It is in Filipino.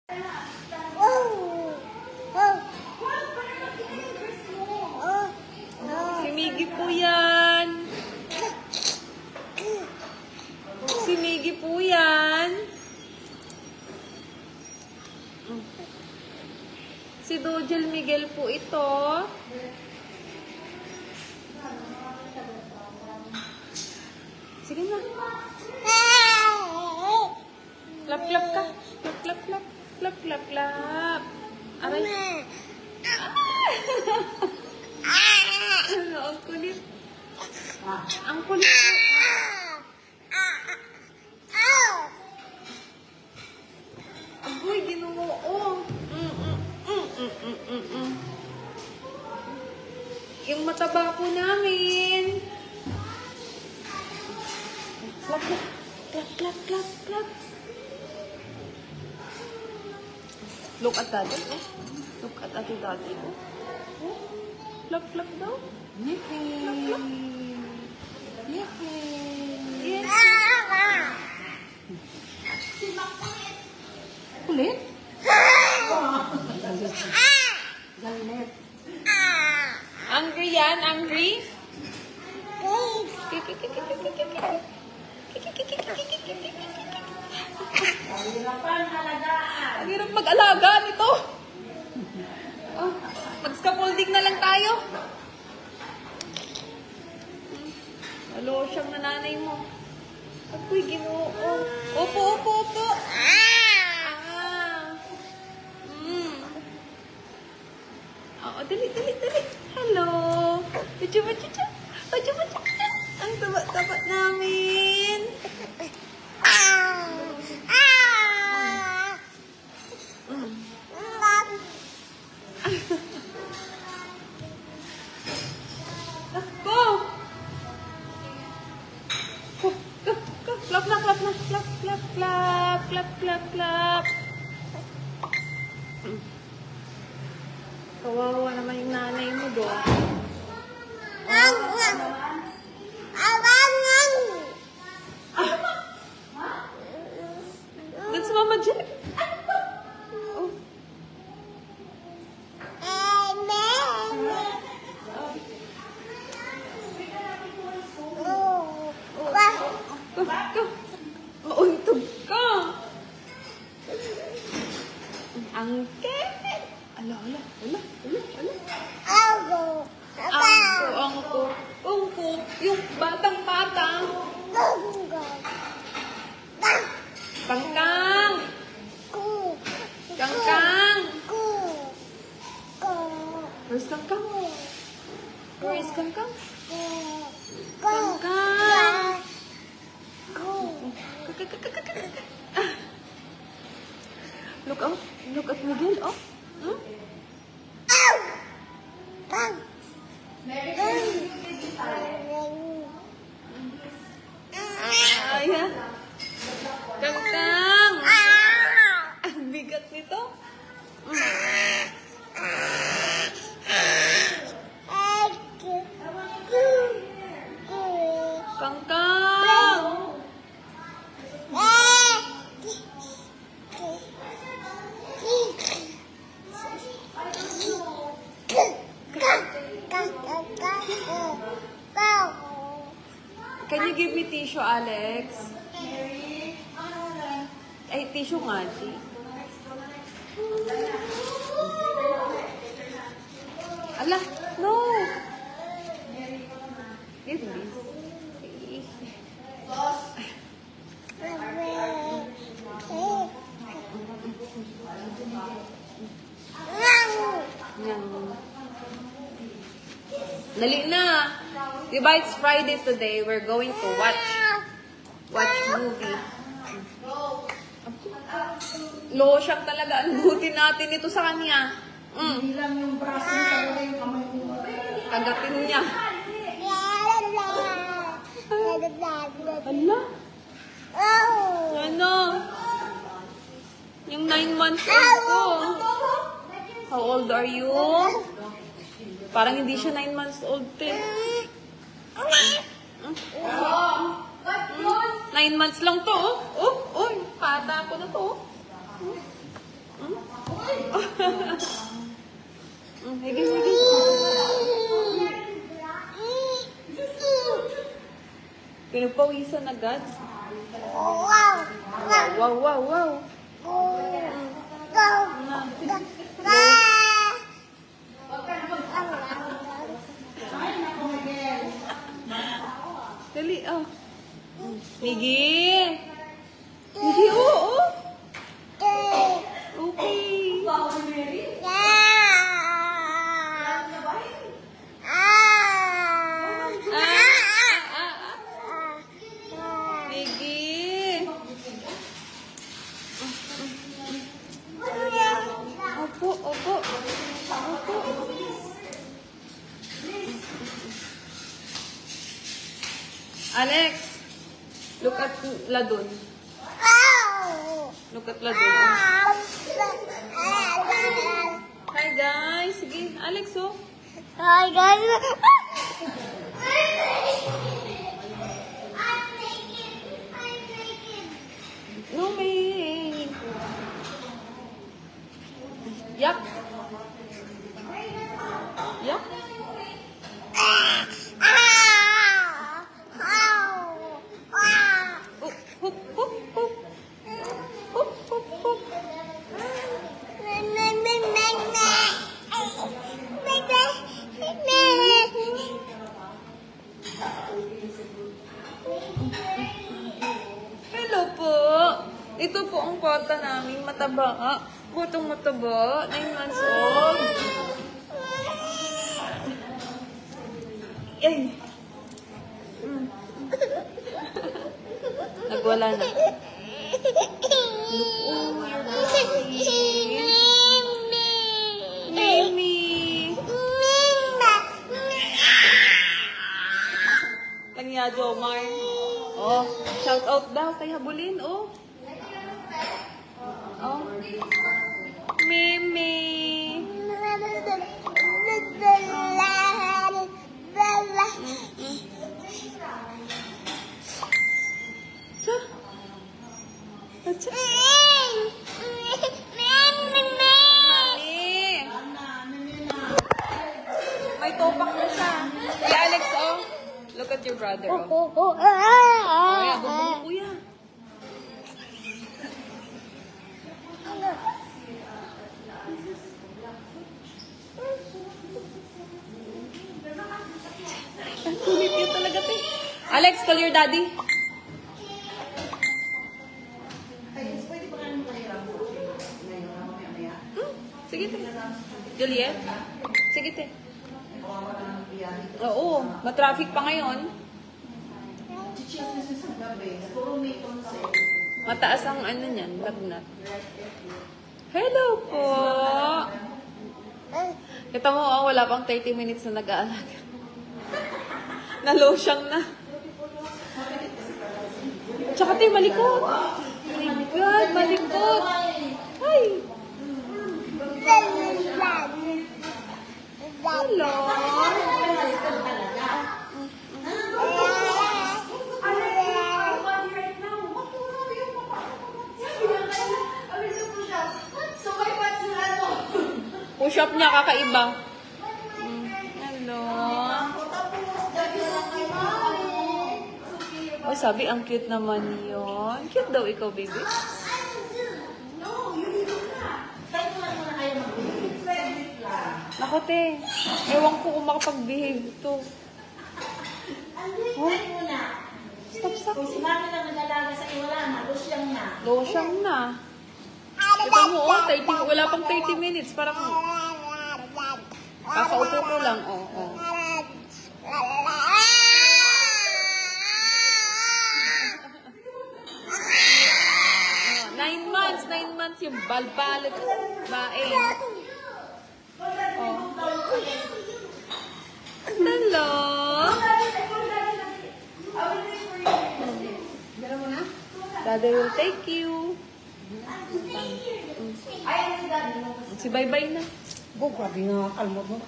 Si Miggy po yan. Si Miggy po yan. Si Dojel Miguel po ito. Sige na. Klap, klap ka. Klap, klap, klap. Klap, klap, klap. Aray. Ano, ang kulit. Ang kulit. Agoy, ginoo. Yung mataba po namin. Klap, klap. Klap, klap, klap, klap. Look at daddy. Look at ate daddy. Klap, klap daw. Yippee! Klap, klap. Yippee! Yes. Kulit? Galit. Angry yan? Angry? Ang hirap mag-alaga nito. Oh, mag-scaffolding na lang tayo. Alo siyang nanay mo. Ako'y ginoo. Opo, opo, opo. Oo, dali, dali, dali. Hello. Ujuba, ujuba. Ujuba, ujuba. Ang taba-taba namin. Go! Go, go, go. Clap na, clap na. Clap, clap, clap. Clap, clap, clap. Kawawa naman yung nanay mo doon. That's Mama Jack. Oh. Go, go. Mauntog ka. Angke. Ala, ala, ala, ala, ala. Angko. Angko. Yung batang-bata. Kangkang. Kangkang. Where's Kangkang? Where is Kangkang? Kangkang. Look out. Look at Miguel. Oh. Hmm? Ayan. Kangkang. Ang bigat nito. Kangkang. Can you give me tissue, Alex? Ay, tissue nga, G. Ala, no! Give this. Dali na. Diba it's Friday today, we're going to watch movie. Losyang talaga. Ang buti natin ito sa kanya. Hindi lang yung braso niya, talaga yung kamay mo. Kagatin niya. Hala? Ano? Yung 9 months old ko. How old are you? Parang hindi siya 9 months old, te. 9 months lang to, oh. Oh, pata ko na to, oh. Higi, higi. Pinagpawisan agad. Wow, wow, wow. Dali, oh. Migi. Migi, oo. Okay. Migi. Opo, opo. Opo. Alex, look at Ladon. Look at Ladon. Hi guys. Sige, Alex, oh. Hi guys. No, me. Yup. Yup. Oh, hoop, hoop, hoop. Hoop, hoop, hoop. Hello po. Ito po ang kwarta namin. Mataba. Butong mataba. 9 months old. Ay. Nagwala na. Look, oh, you're crying. Mimi. Tanya Jomar. Oh, shout out daw kay Habulin, oh. Oh. Mimi. Cha. Cha. Mami. May topak na siya. Hey, Alex, oh. Look at your brother, oh. Oh, yeah, bubong kuya. Ang kulit yun talaga, te. Alex, call your daddy. Sige, te. Juliet? Sige, te. Oo, matraffic pa ngayon. Mataas ang ano niyan, lagnat. Hello po! Kita mo, oh, wala pang 30 minutes na nag-aalaga. Nalosyang na. Tsaka tayo, malikot. Oh my God, malikot. Ay! Hello! Push-up niya, kakaiba. Hello. Oh, sabi, ang cute naman yun. Cute daw ikaw, baby. Nako, te. Ewan ko kung makapag-behave ito. Oh. Stop, stop. Kung si Mami lang nag-alaga sa iwala na, losyang na. Losyang na. Ito mo, oh, 30, wala pang 30 minutes. Parang, kakaupo ko lang, oh, oh. 9 months yung balbalit. Bae. Oh. Hello. Daddy will take you. Si Bye-Bye na. Grabe nga, kalmot mo.